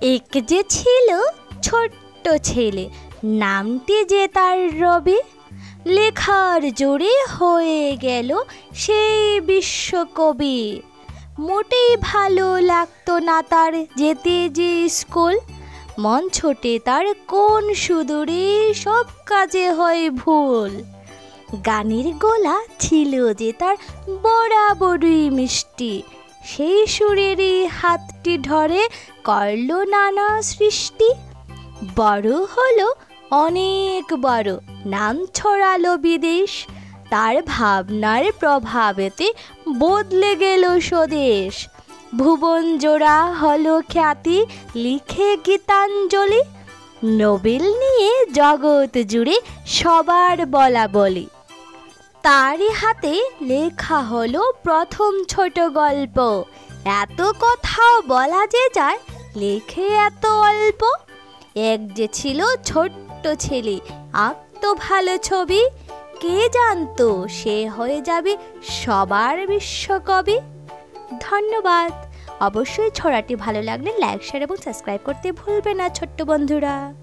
এক যে ছিল ছোট্ট ছেলে, নামটি যে তার রবি। লেখার জোরে হয়ে গেল সেই বিশ্বকবি। মোটেই ভালো লাগতো না তার যেতে যে স্কুল। মন ছোটে তার কোন সুদূরে, সব কাজে হয় ভুল। গানের গলা ছিল যে তার বরাবরই মিষ্টি। সেই সুরেরই হাতটি ধরে করল নানা সৃষ্টি। বড় হলো অনেক বড়, নাম ছড়ালো বিদেশ। তার ভাবনার প্রভাবেতে বদলে গেল স্বদেশ। ভুবন জোড়া হলো খ্যাতি, লিখে গীতাঞ্জলি। নোবেল নিয়ে জগৎ জুড়ে সবার বলা বলি। তারই হাতে লেখা হলো প্রথম ছোট গল্প। এত কথাও বলা যে যায়, লেখে এত অল্প। এক যে ছিল ছোট্ট ছেলে, আঁকতো ভালো ছবি। কে জানতো সে হয়ে যাবে সবার বিশ্বকবি। ধন্যবাদ। অবশ্যই ছড়াটি ভালো লাগলে লাইক, শেয়ার এবং সাবস্ক্রাইব করতে ভুলবে না ছোট্ট বন্ধুরা।